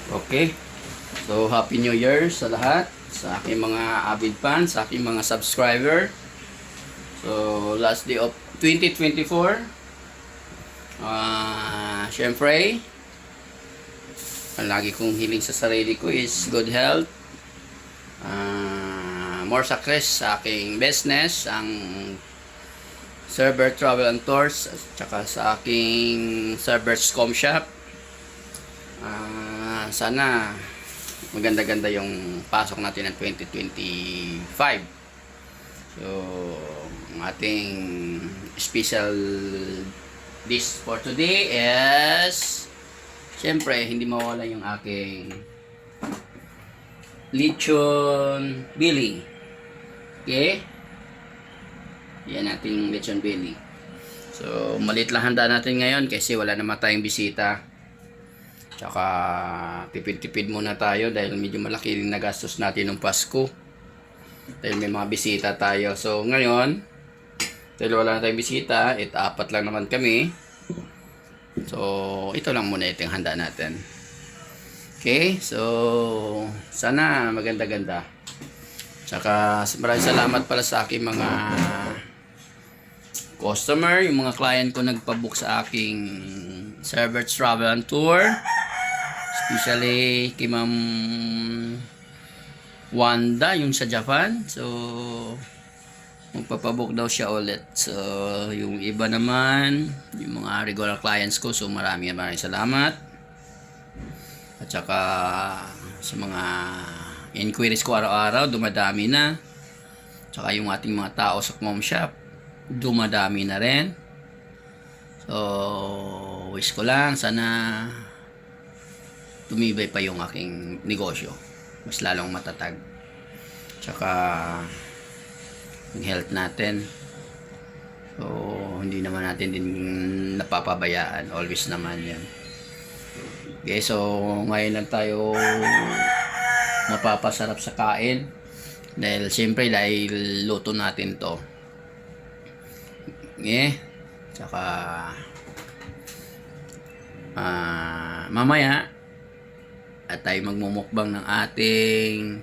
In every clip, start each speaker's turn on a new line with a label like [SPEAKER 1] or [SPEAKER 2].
[SPEAKER 1] Okay. So, Happy New Year sa lahat. Sa aking mga avid fans, sa aking mga subscriber. So, last day of 2024. Syempre, ang lagi kong hiling sa sarili ko is good health. More success sa aking business, ang Server Travel and Tours, at saka sa aking Server's Com Shop. Sana maganda-ganda yung pasok natin ng 2025. So, ang ating special dish for today is, syempre, hindi mawala yung aking lechon belly. Okay? Yan ating lechon belly. So, maliit lang handa natin ngayon kasi wala naman tayong bisita. Tsaka, tipid-tipid muna tayo dahil medyo malaki rin na gastos natin ng Pasko. Dahil may mga bisita tayo. So, ngayon, dahil wala na tayong bisita, apat lang naman kami. So, ito lang muna itong handa natin. Okay? So, sana maganda-ganda. Tsaka, maraming salamat pala sa aking mga customer, yung mga client ko nagpabook sa aking Server's Travel and Tour. Especially kay Ma'am Wanda, yung sa Japan. So, magpapabook daw siya ulit. So, yung iba naman, yung mga regular clients ko. So, maraming salamat. At saka, sa mga inquiries ko araw-araw, dumadami na. Tsaka yung ating mga tao sa Com Shop, dumadami na rin. So, wish ko lang, sana tumibay pa yung aking negosyo. Mas lalong matatag. Tsaka, yung health natin. So, hindi naman natin din napapabayaan. Always naman yan. Okay, so, ngayon lang tayo mapapasarap sa kain. Dahil, siyempre, dahil luto natin to. Okay? Tsaka, mamaya, at tayo magmumukbang ng ating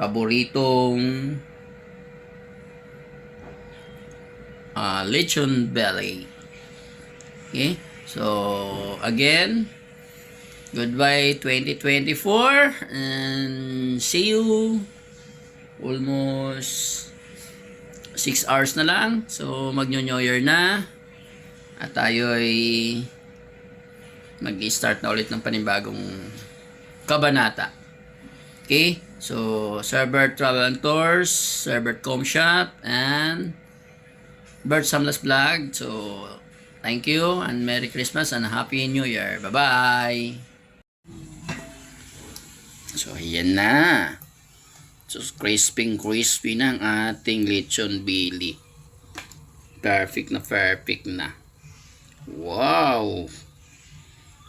[SPEAKER 1] paboritong lechon belly. Okay? So, again, goodbye 2024 and see you almost 6 hours na lang. So, mag-New Year na. At tayo ay mag-start na ulit ng panibagong kabanata. Okay? So, Server Travel and Tours, Server Com Shop, and Bert Samlas Vlog. So, thank you and Merry Christmas and Happy New Year. Bye-bye! So, ayan na. So, crispy na ang ating lechon belly. Perfect na. Wow!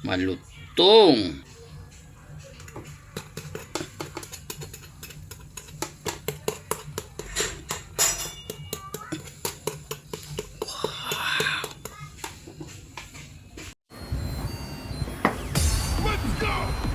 [SPEAKER 1] Malutong!
[SPEAKER 2] Let's go!